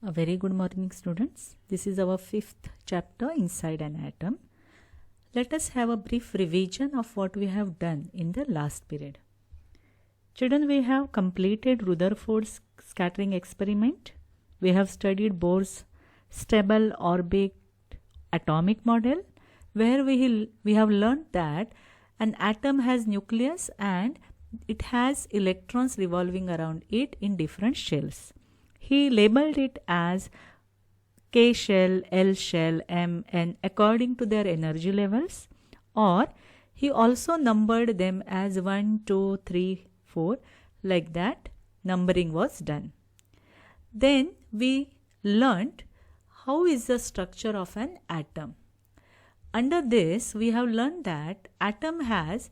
A very good morning, students. This is our fifth chapter inside an atom. Let us have a brief revision of what we have done in the last period. Children, we have completed Rutherford's scattering experiment. We have studied Bohr's stable orbit atomic model, where we have learned that an atom has nucleus and it has electrons revolving around it in different shells. He labeled it as K shell, L shell, M, N according to their energy levels, or he also numbered them as 1, 2, 3, 4, like that numbering was done. Then we learnt how is the structure of an atom. Under this, we have learned that atom has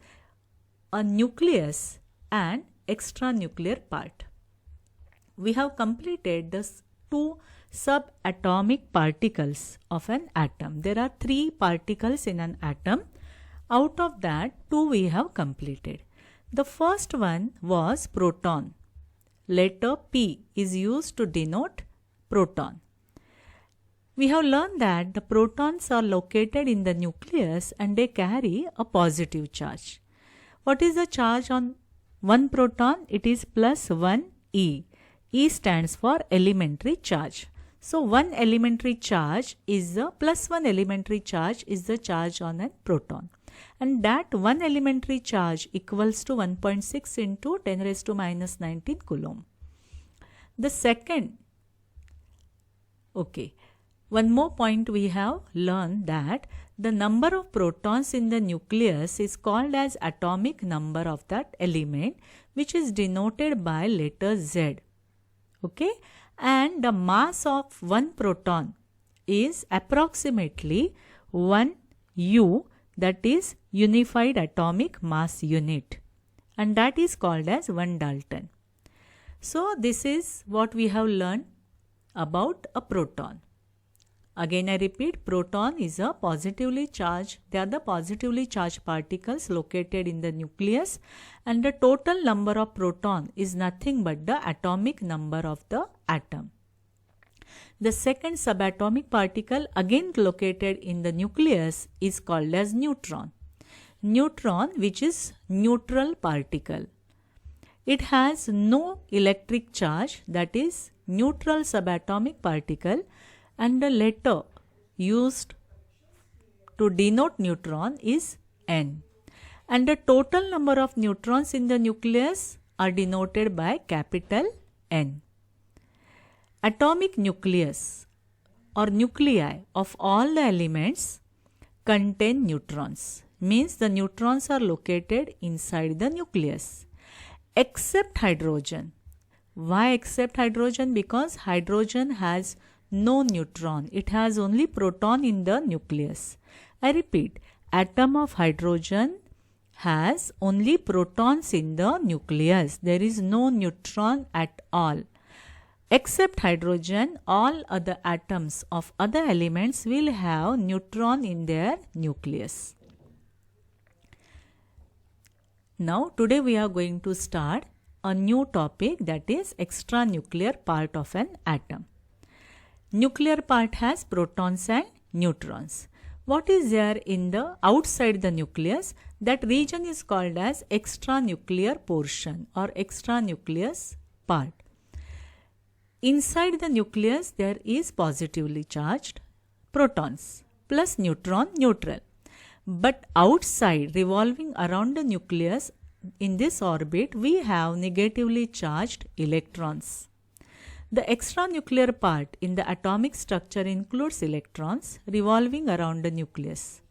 a nucleus and extranuclear part. We have completed the two subatomic particles of an atom. There are 3 particles in an atom. Out of that, 2 we have completed. The first one was proton. Letter P is used to denote proton. We have learned that the protons are located in the nucleus and they carry a positive charge. What is the charge on one proton? It is plus 1 E. E stands for elementary charge. So, one elementary charge is the plus 1 elementary charge is the charge on a proton. And that one elementary charge equals to 1.6 into 10 raised to minus 19 coulomb. The second, one more point we have learned that the number of protons in the nucleus is called as atomic number of that element, which is denoted by letter Z. And the mass of one proton is approximately 1 U, that is unified atomic mass unit, and that is called as 1 Dalton. So this is what we have learned about a proton. Again I repeat, proton is a positively charged, they are the positively charged particles located in the nucleus, and the total number of proton is nothing but the atomic number of the atom. The second subatomic particle again located in the nucleus is called as neutron. Neutron, which is neutral particle. It has no electric charge, that is neutral subatomic particle, and the letter used to denote neutron is N. And the total number of neutrons in the nucleus are denoted by capital N. Atomic nucleus or nuclei of all the elements contain neutrons. Means the neutrons are located inside the nucleus. Except hydrogen. Why except hydrogen? Because hydrogen has no neutron. It has only proton in the nucleus. I repeat, atom of hydrogen has only protons in the nucleus. There is no neutron at all. Except hydrogen, all other atoms of other elements will have neutron in their nucleus. Now today we are going to start a new topic, that is extranuclear part of an atom. Nuclear part has protons and neutrons. What is there in the outside the nucleus? That region is called as extranuclear portion or extranucleus part. Inside the nucleus there is positively charged protons plus neutron neutral. But outside, revolving around the nucleus in this orbit, we have negatively charged electrons. The extranuclear part in the atomic structure includes electrons revolving around the nucleus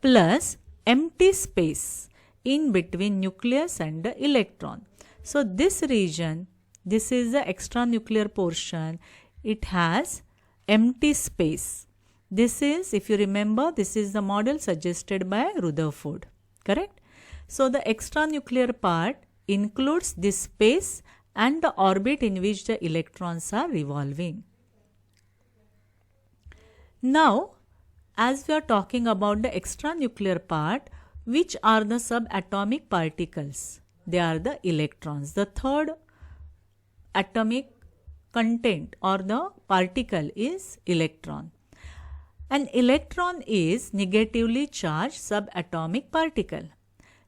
plus empty space in between nucleus and the electron. So this region, this is the extranuclear portion, it has empty space. This is, if you remember, this is the model suggested by Rutherford, correct? So the extranuclear part includes this space and the orbit in which the electrons are revolving. Now, as we are talking about the extranuclear part, which are the subatomic particles? They are the electrons. The third atomic content or the particle is electron. An electron is negatively charged subatomic particle.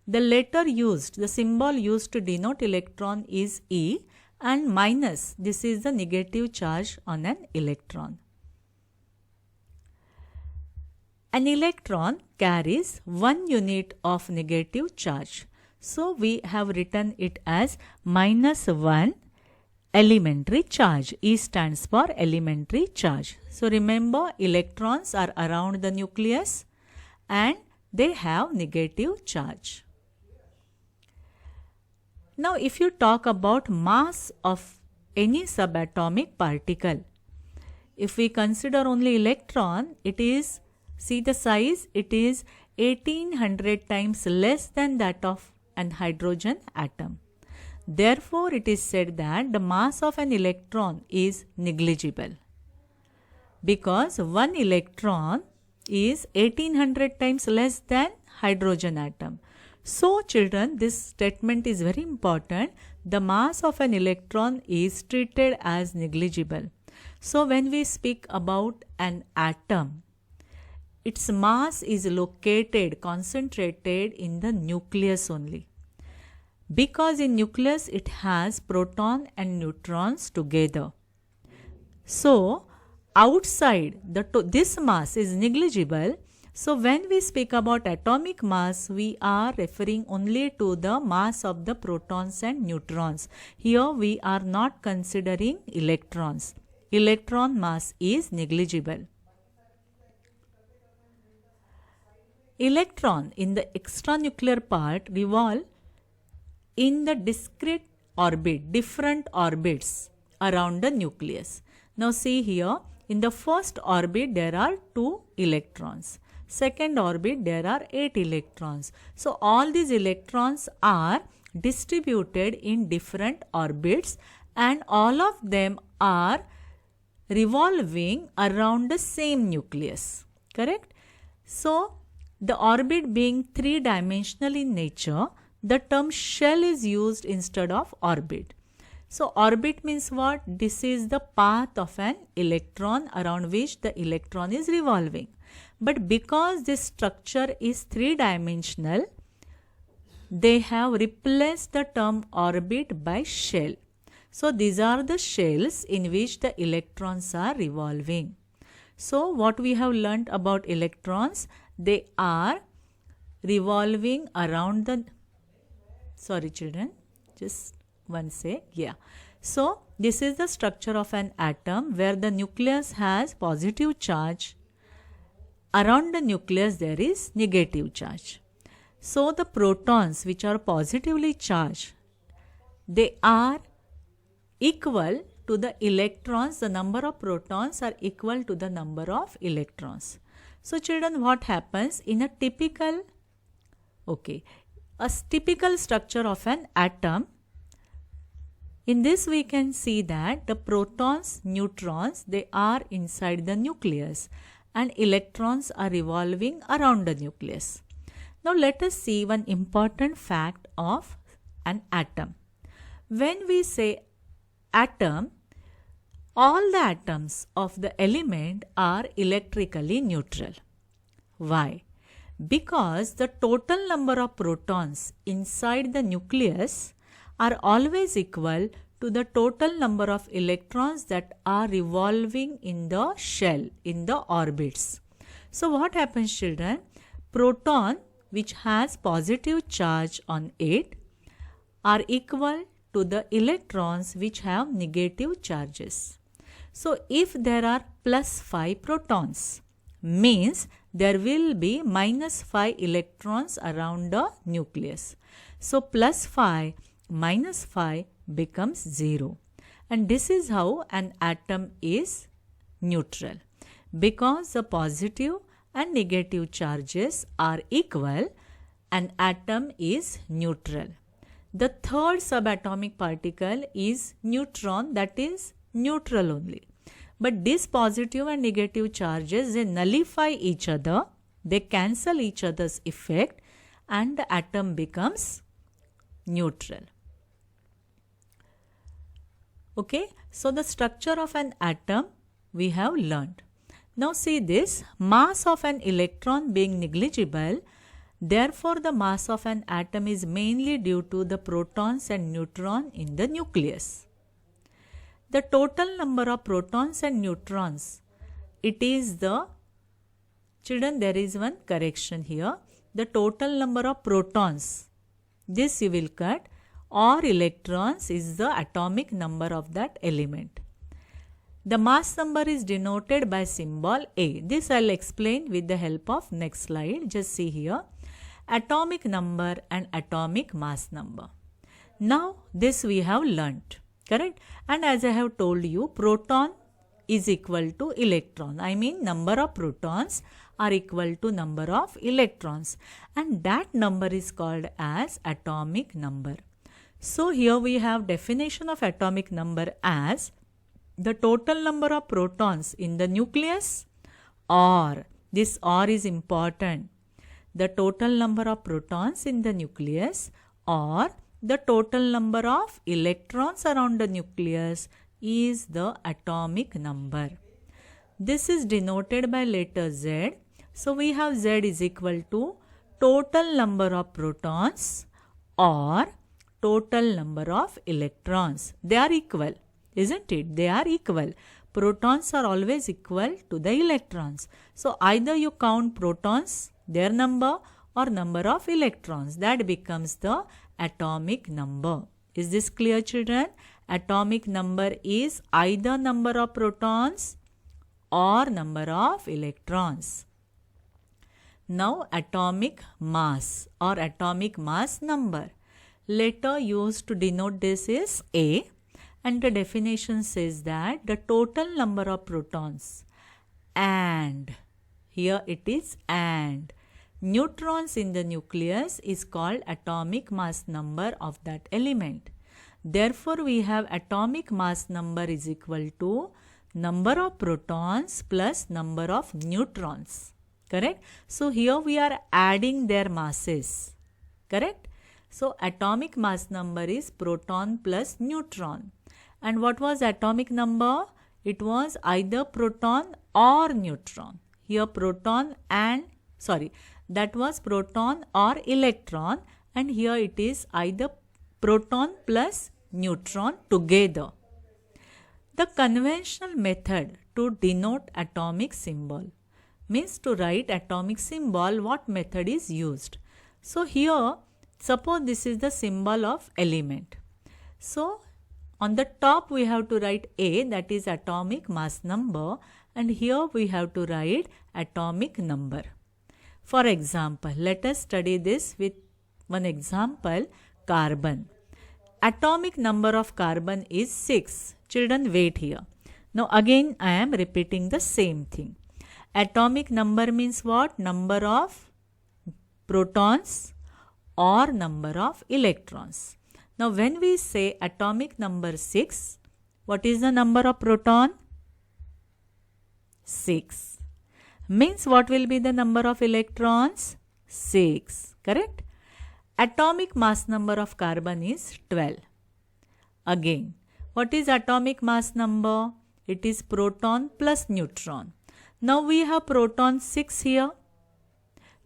The letter used, the symbol used to denote electron is E, and minus, this is the negative charge on an electron. An electron carries 1 unit of negative charge. So we have written it as -1 elementary charge. E stands for elementary charge. So remember, electrons are around the nucleus and they have negative charge. Now if you talk about mass of any subatomic particle, if we consider only electron, it is, see the size, it is 1800 times less than that of an hydrogen atom. Therefore, it is said that the mass of an electron is negligible, because one electron is 1800 times less than hydrogen atom. So children, this statement is very important. The mass of an electron is treated as negligible. So when we speak about an atom, its mass is located, concentrated in the nucleus only. Because in nucleus it has proton and neutrons together. So outside, this mass is negligible. So when we speak about atomic mass, we are referring only to the mass of the protons and neutrons. Here we are not considering electrons. Electron mass is negligible. Electron in the extranuclear part revolve in the discrete orbit, different orbits around the nucleus. Now see here, in the first orbit there are 2 electrons. Second orbit there are 8 electrons. So all these electrons are distributed in different orbits and all of them are revolving around the same nucleus. Correct? So the orbit being 3-dimensional in nature, the term shell is used instead of orbit. So orbit means what? This is the path of an electron around which the electron is revolving. But because this structure is 3-dimensional, they have replaced the term orbit by shell. So these are the shells in which the electrons are revolving. So what we have learnt about electrons, they are revolving around the, sorry children, just one sec, yeah. So this is the structure of an atom where the nucleus has positive charge. Around the nucleus there is negative charge. So the protons which are positively charged, they are equal to the electrons. The number of protons are equal to the number of electrons. So children, what happens in a typical, a typical structure of an atom? In this we can see that the protons, neutrons, they are inside the nucleus and electrons are revolving around the nucleus. Now let us see one important fact of an atom. When we say atom, all the atoms of the element are electrically neutral. Why? Because the total number of protons inside the nucleus are always equal to the total number of electrons that are revolving in the shell, in the orbits. So what happens children? Proton which has positive charge on it are equal to the electrons which have negative charges. So if there are plus 5 protons, means there will be minus 5 electrons around the nucleus. So plus 5 minus 5 becomes 0. And this is how an atom is neutral. Because the positive and negative charges are equal, an atom is neutral. The third subatomic particle is neutron, that is neutral only. But these positive and negative charges, they nullify each other, they cancel each other's effect and the atom becomes neutral. Okay, so the structure of an atom we have learned. Now see this, mass of an electron being negligible, therefore the mass of an atom is mainly due to the protons and neutrons in the nucleus. The total number of protons and neutrons, it is the, children, there is one correction here, the total number of protons, this you will cut, or electrons is the atomic number of that element. The mass number is denoted by symbol A. This I will explain with the help of next slide. Just see here. Atomic number and atomic mass number. Now this we have learnt. Correct? And as I have told you, proton is equal to electron. I mean number of protons are equal to number of electrons. And that number is called as atomic number. So here we have definition of atomic number as the total number of protons in the nucleus, or this or is important, the total number of protons in the nucleus or the total number of electrons around the nucleus is the atomic number. This is denoted by letter Z. So we have Z is equal to total number of protons or total number of electrons. They are equal, isn't it? They are equal. Protons are always equal to the electrons. So either you count protons, their number, or number of electrons. That becomes the atomic number. Is this clear, children? Atomic number is either number of protons or number of electrons. Now atomic mass or atomic mass number. Letter used to denote this is A, and the definition says that the total number of protons and, here it is and, neutrons in the nucleus is called atomic mass number of that element. Therefore we have atomic mass number is equal to number of protons plus number of neutrons. Correct? So here we are adding their masses. Correct? So atomic mass number is proton plus neutron. And what was atomic number? It was either proton or neutron. Here proton and, that was proton or electron, and here it is either proton plus neutron together. The conventional method to denote atomic symbol means to write atomic symbol, what method is used? So here, suppose this is the symbol of element. So on the top we have to write A, that is atomic mass number, and here we have to write atomic number. For example, let us study this with one example, carbon. Atomic number of carbon is 6. Children, wait here. Now again I am repeating the same thing. Atomic number means what? Number of protons or number of electrons. Now when we say atomic number 6, what is the number of proton? 6. Means what will be the number of electrons? 6. Correct? Atomic mass number of carbon is 12. Again, what is atomic mass number? It is proton plus neutron. Now we have proton 6 here.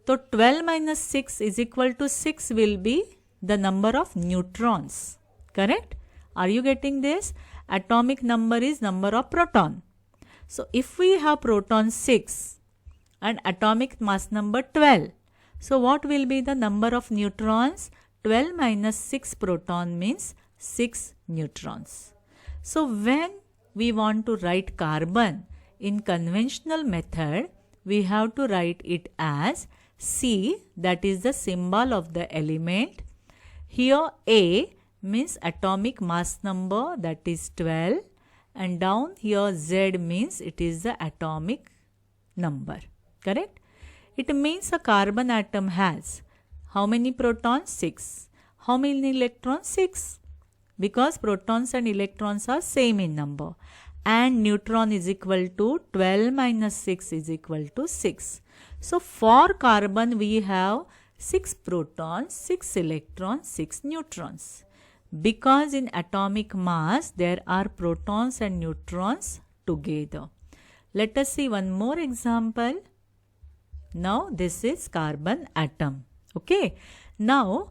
So 12 minus 6 is equal to 6 will be the number of neutrons. Correct? Are you getting this? Atomic number is number of proton. So if we have proton 6 and atomic mass number 12, so what will be the number of neutrons? 12 minus 6 proton means 6 neutrons. So when we want to write carbon in conventional method, we have to write it as C, that is the symbol of the element. Here A means atomic mass number, that is 12, and down here Z means it is the atomic number. Correct? It means a carbon atom has how many protons? 6. How many electrons? 6. Because protons and electrons are same in number. And neutron is equal to 12 minus 6 is equal to 6. So for carbon we have 6 protons, 6 electrons, 6 neutrons. Because in atomic mass there are protons and neutrons together. Let us see one more example. Now this is carbon atom. Okay. Now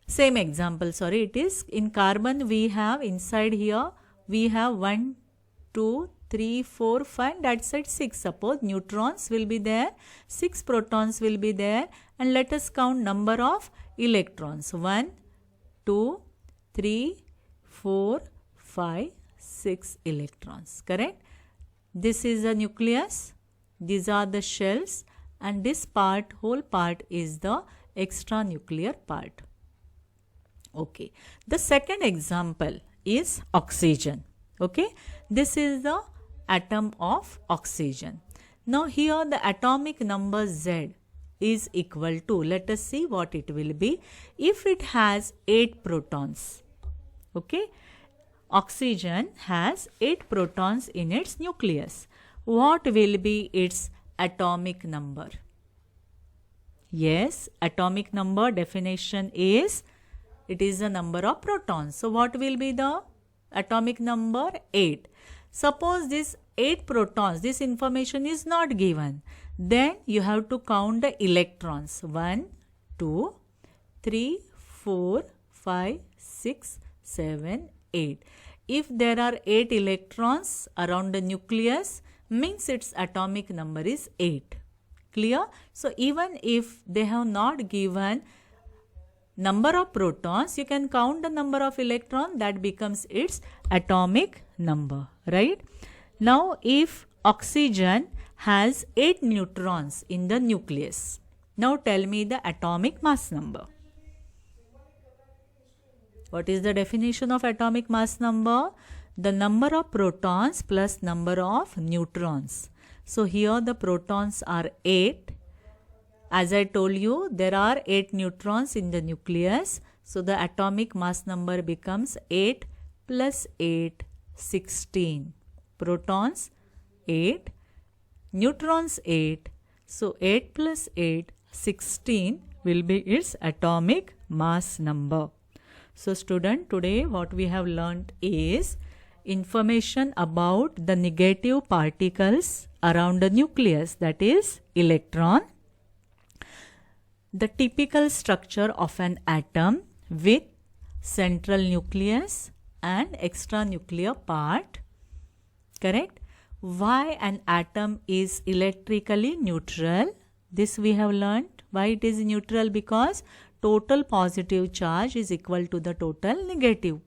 same example, sorry, it is in carbon we have inside here we have 1, 2, 3, 4, 5, that side 6. Suppose neutrons will be there, 6 protons will be there, and let us count number of electrons. 1, 2, 3, 4, 5, 6 electrons. Correct? This is a nucleus, these are the shells, and this part, whole part is the extranuclear part. Okay. The second example is oxygen. Okay. This is the atom of oxygen. Now here the atomic number Z is equal to, let us see what it will be if it has 8 protons. Okay. Oxygen has 8 protons in its nucleus. What will be its atomic number? Yes, atomic number definition is, it is the number of protons. So what will be the atomic number? 8. Suppose this 8 protons, this information is not given. Then you have to count the electrons. 1, 2, 3, 4, 5, 6, 7, 8. If there are 8 electrons around the nucleus, means its atomic number is 8. Clear? So even if they have not given number of protons, you can count the number of electrons, that becomes its atomic number, right? Now if oxygen has 8 neutrons in the nucleus, now tell me the atomic mass number. What is the definition of atomic mass number? The number of protons plus number of neutrons. So here the protons are 8. As I told you, there are 8 neutrons in the nucleus. So the atomic mass number becomes 8 plus 8, 16. Protons 8, neutrons 8. So 8 plus 8, 16 will be its atomic mass number. So student, today what we have learnt is information about the negative particles around the nucleus, that is electron, the typical structure of an atom with central nucleus and extranuclear part. Correct? Why an atom is electrically neutral? This we have learnt. Why it is neutral? Because total positive charge is equal to the total negative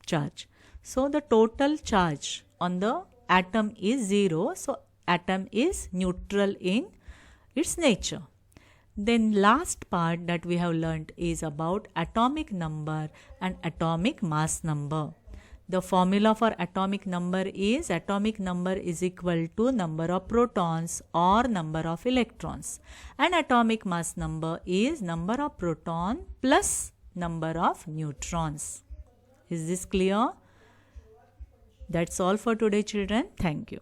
charge. So the total charge on the atom is 0. So atom is neutral in its nature. Then last part that we have learnt is about atomic number and atomic mass number. The formula for atomic number is equal to number of protons or number of electrons. And atomic mass number is number of proton plus number of neutrons. Is this clear? That's all for today, children. Thank you.